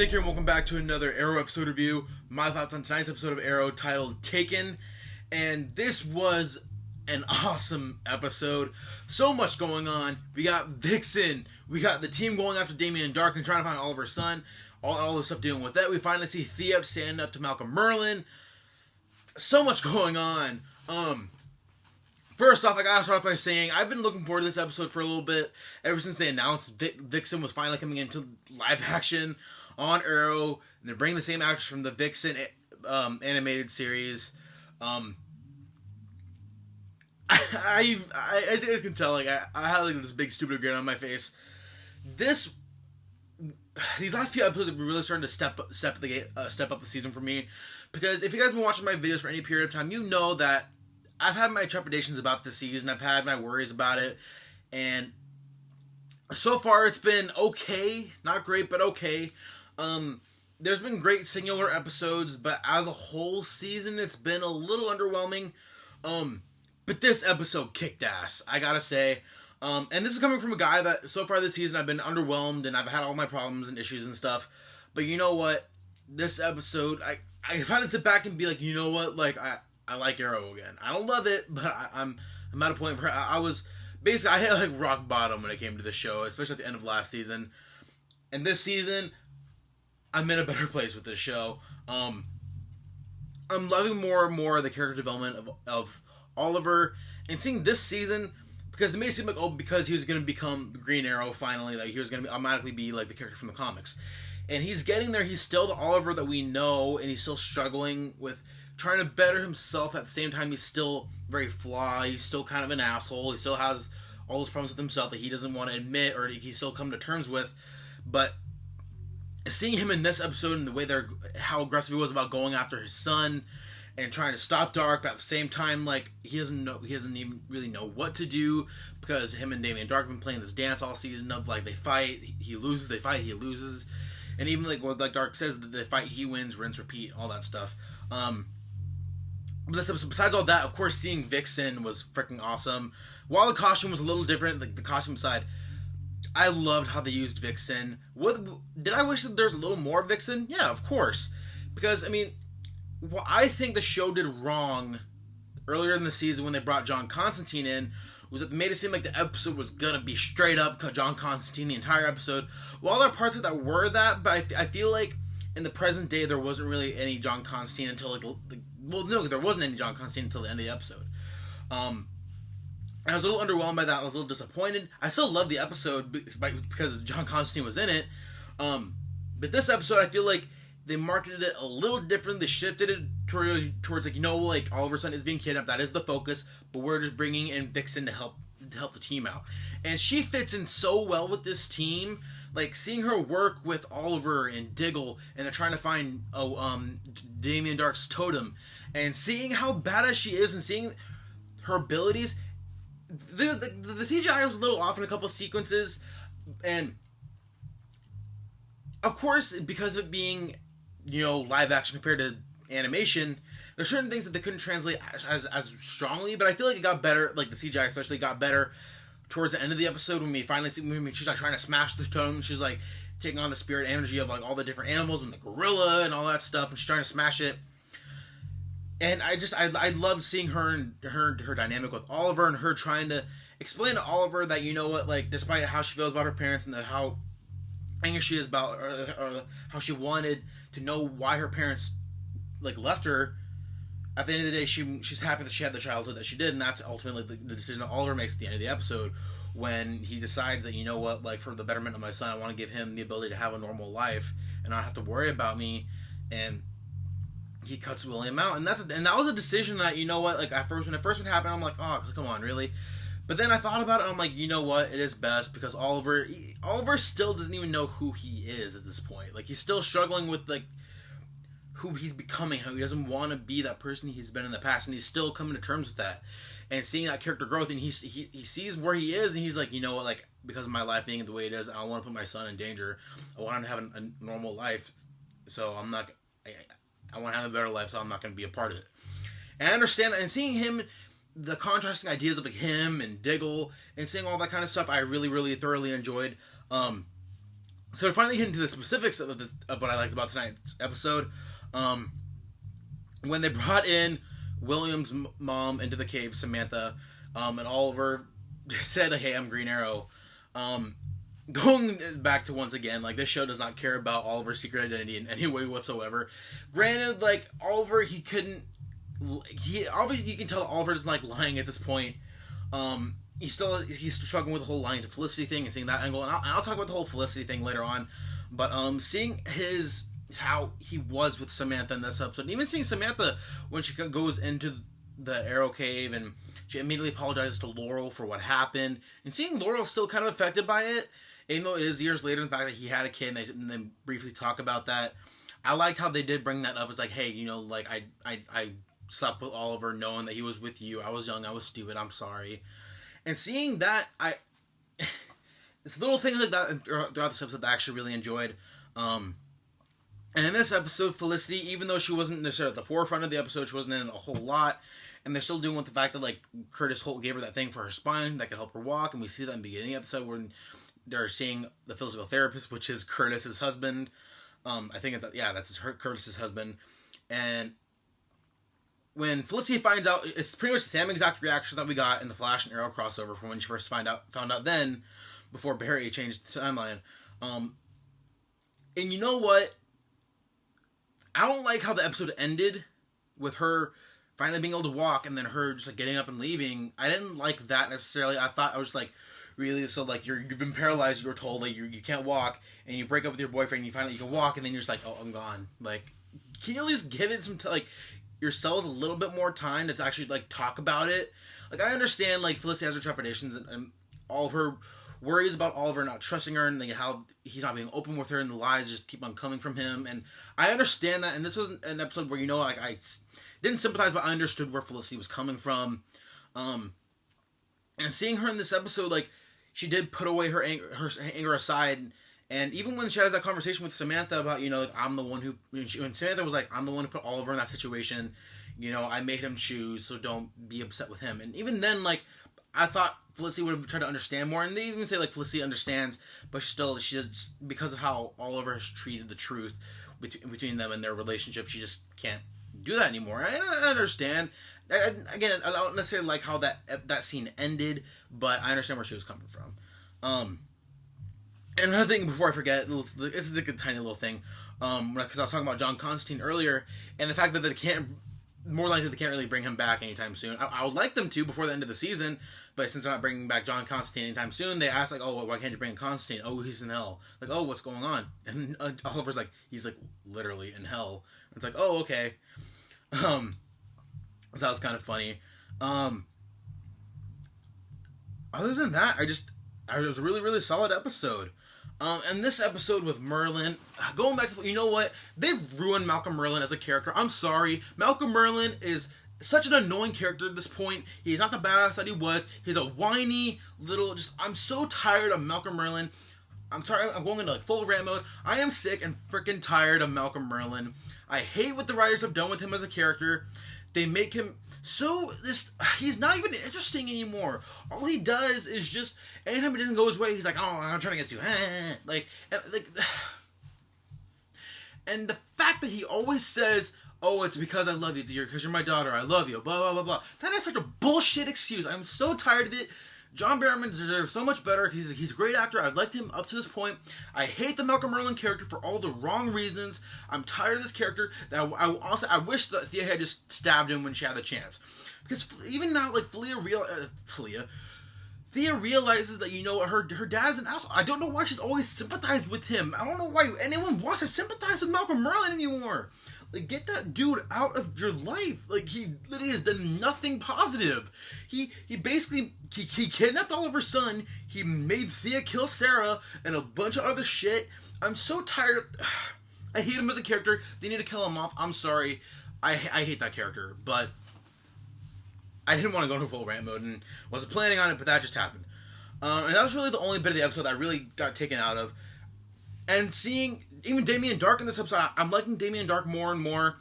Nick here and welcome back to another Arrow episode review. My thoughts on tonight's episode of Arrow titled Taken. And this was an awesome episode. So much going on. We got Vixen. We got the team going after Damien Dark and trying to find Oliver's son. All the stuff dealing with that. We finally see Thea stand up to Malcolm Merlin. So much going on. First off, I gotta start off by saying I've been looking forward to this episode for a little bit. Ever since they announced Vixen was finally coming into live action on Arrow. And they're bringing the same actors from the Vixen animated series. As you guys can tell, like I have like this big stupid grin on my face. These last few episodes have really starting to step up the season for me, because if you guys have been watching my videos for any period of time, you know that I've had my trepidations about this season. I've had my worries about it, and so far it's been okay, not great, but okay. There's been great singular episodes, but as a whole season, it's been a little underwhelming. But this episode kicked ass, I gotta say. And this is coming from a guy that so far this season I've been underwhelmed and I've had all my problems and issues and stuff. But you know what? This episode, I finally sit back and be like, you know what? Like, I like Arrow again. I don't love it, but I'm at a point where I was basically, I hit like rock bottom when it came to the show, especially at the end of last season. And this season, I'm in a better place with this show. I'm loving more and more the character development of Oliver, and seeing this season, because it may seem like, oh, because he was going to become Green Arrow finally, like he was going to automatically be like the character from the comics. And he's getting there. He's still the Oliver that we know, and he's still struggling with trying to better himself. At the same time, he's still very flawed. He's still kind of an asshole. He still has all those problems with himself that he doesn't want to admit or he's still come to terms with. But seeing him in this episode and the way how aggressive he was about going after his son and trying to stop Dark, but at the same time, like, he doesn't even really know what to do, because him and Damien Dark have been playing this dance all season of, like, they fight, he loses, they fight, he loses, and even, like, what Dark says, they fight, he wins, rinse, repeat, all that stuff. But this episode, besides all that, of course, seeing Vixen was freaking awesome. While the costume was a little different, like, the costume side, I loved how they used Vixen. Did I wish that there was a little more Vixen? Yeah, of course. Because, I mean, what I think the show did wrong earlier in the season when they brought John Constantine in was that they made it seem like the episode was gonna be straight up John Constantine the entire episode. While there are parts of it that were that, but I feel like in the present day there wasn't really any John Constantine until there wasn't any John Constantine until the end of the episode. And I was a little underwhelmed by that. I was a little disappointed. I still loved the episode because John Constantine was in it. But this episode, I feel like they marketed it a little different. They shifted it towards like, you know, like Oliver's son is being kidnapped. That is the focus. But we're just bringing in Vixen to help the team out. And she fits in so well with this team. Like, seeing her work with Oliver and Diggle, and they're trying to find Damien Dark's totem, and seeing how badass she is, and seeing her abilities. The CGI was a little off in a couple sequences, and of course, because of it being, you know, live action compared to animation, there's certain things that they couldn't translate as strongly, but I feel like it got better, like the CGI especially got better towards the end of the episode when we finally see when she's like trying to smash the totem. She's like taking on the spirit energy of like all the different animals and the gorilla and all that stuff, and she's trying to smash it. And I loved seeing her and her dynamic with Oliver, and her trying to explain to Oliver that, you know what, like, despite how she feels about her parents and how angry she is about, or how she wanted to know why her parents, like, left her, at the end of the day, she's happy that she had the childhood that she did, and that's ultimately the decision that Oliver makes at the end of the episode, when he decides that, you know what, like, for the betterment of my son, I want to give him the ability to have a normal life and not have to worry about me, and he cuts William out, and that was a decision that, you know what, like, when it first happened, I'm like, oh, come on, really? But then I thought about it, and I'm like, you know what, it is best, because Oliver still doesn't even know who he is at this point. Like, he's still struggling with, like, who he's becoming, how he doesn't want to be that person he's been in the past, and he's still coming to terms with that, and seeing that character growth, and he sees where he is, and he's like, you know what, like, because of my life being the way it is, I don't want to put my son in danger, I want him to have a normal life, so I'm not, I want to have a better life, so I'm not going to be a part of it. And I understand that, and seeing him, the contrasting ideas of like him and Diggle, and seeing all that kind of stuff, I really, really thoroughly enjoyed. So to finally get into the specifics of what I liked about tonight's episode, when they brought in William's mom into the cave, Samantha, and Oliver said, "Hey, I'm Green Arrow." Going back to once again, like, this show does not care about Oliver's secret identity in any way whatsoever. Granted, like, Oliver, obviously you can tell Oliver doesn't like lying at this point. He's struggling with the whole lying to Felicity thing and seeing that angle, and I'll talk about the whole Felicity thing later on. But seeing how he was with Samantha in this episode, and even seeing Samantha when she goes into the Arrow Cave and she immediately apologizes to Laurel for what happened, and seeing Laurel still kind of affected by it, even though it is years later, the fact that he had a kid, and they briefly talk about that. I liked how they did bring that up. It's like, hey, you know, like, I slept with Oliver knowing that he was with you. I was young, I was stupid, I'm sorry. And seeing that, it's little things like that throughout this episode that I actually really enjoyed. And in this episode, Felicity, even though she wasn't necessarily at the forefront of the episode, she wasn't in a whole lot, and they're still doing with the fact that, like, Curtis Holt gave her that thing for her spine that could help her walk, and we see that in the beginning of the episode when they're seeing the physical therapist, which is Curtis's husband. I think that's Curtis's husband. And when Felicity finds out, it's pretty much the same exact reaction that we got in the Flash and Arrow crossover from when she first found out then, before Barry changed the timeline. And you know what? I don't like how the episode ended with her finally being able to walk and then her just, like, getting up and leaving. I didn't like that necessarily. I was like, really? So, like, you've been paralyzed, you were told, like, you can't walk, and you break up with your boyfriend, and you find out you can walk, and then you're just like, oh, I'm gone. Like, can you at least give it some yourselves a little bit more time to actually, like, talk about it? Like, I understand, like, Felicity has her trepidations and all of her worries about Oliver not trusting her, and like, how he's not being open with her, and the lies just keep on coming from him, and I understand that, and this was an episode where, you know, like, I didn't sympathize, but I understood where Felicity was coming from, and seeing her in this episode, like, she did put away her anger aside, and even when she has that conversation with Samantha about, you know, like, I'm the one who, when Samantha was like, I'm the one who put Oliver in that situation, you know, I made him choose, so don't be upset with him, and even then, like, I thought Felicity would have tried to understand more, and they even say, like, Felicity understands, but she just, because of how Oliver has treated the truth between them and their relationship, she just can't do that anymore. I understand. Again, I don't necessarily like how that scene ended, but I understand where she was coming from. And another thing, before I forget, this is like a tiny little thing, because I was talking about John Constantine earlier, and the fact that they can't really bring him back anytime soon. I would like them to before the end of the season, but since they're not bringing back John Constantine anytime soon, they ask, like, oh, why can't you bring in Constantine? Oh, he's in hell. Like, oh, what's going on? And Oliver's like, he's, like, literally in hell. And it's like, oh, okay. So that was kind of funny. Other than that, it was a really, really solid episode. And this episode with Merlin, going back to, you know what? They've ruined Malcolm Merlin as a character. I'm sorry. Malcolm Merlin is such an annoying character at this point. He's not the badass that he was. He's a whiny little, I'm so tired of Malcolm Merlin. I'm going into, like, full rant mode. I am sick and freaking tired of Malcolm Merlin. I hate what the writers have done with him as a character. They make him he's not even interesting anymore. All he does is just, anytime it doesn't go his way, he's like, oh, I'm trying to get you. And the fact that he always says, oh, it's because I love you, dear, because you're my daughter, I love you, blah, blah, blah, blah. That is such a bullshit excuse. I'm so tired of it. John Barrowman deserves so much better. He's a great actor. I've liked him up to this point. I hate the Malcolm Merlin character for all the wrong reasons. I'm tired of this character. I wish that Thea had just stabbed him when she had the chance. Because even now, like, Thea realizes that, you know, her dad's an asshole. I don't know why she's always sympathized with him. I don't know why anyone wants to sympathize with Malcolm Merlin anymore. Like, get that dude out of your life. Like, he literally has done nothing positive. He basically, he kidnapped Oliver's son. He made Thea kill Sarah and a bunch of other shit. I'm so tired of, I hate him as a character. They need to kill him off. I'm sorry. I hate that character. But I didn't want to go into full rant mode and wasn't planning on it, but that just happened. And that was really the only bit of the episode that I really got taken out of. And seeing even Damien Dark in this episode, I'm liking Damien Dark more and more.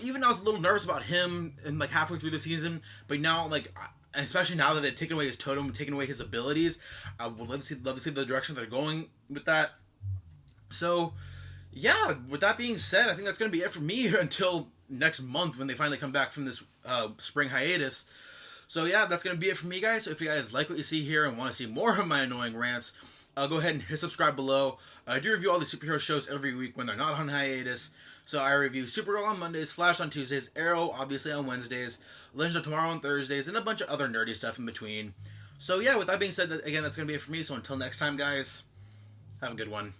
Even I was a little nervous about him and, like, halfway through the season, but now, like, especially now that they've taken away his totem, taken away his abilities, I would love to see the direction they're going with that. So, yeah, with that being said, I think that's going to be it for me until next month when they finally come back from this spring hiatus. So, yeah, that's going to be it for me, guys. So, if you guys like what you see here and want to see more of my annoying rants, go ahead and hit subscribe below. I do review all the superhero shows every week when they're not on hiatus. So I review Supergirl on Mondays, Flash on Tuesdays, Arrow obviously on Wednesdays, Legends of Tomorrow on Thursdays, and a bunch of other nerdy stuff in between. So yeah, with that being said, again, that's going to be it for me. So until next time, guys, have a good one.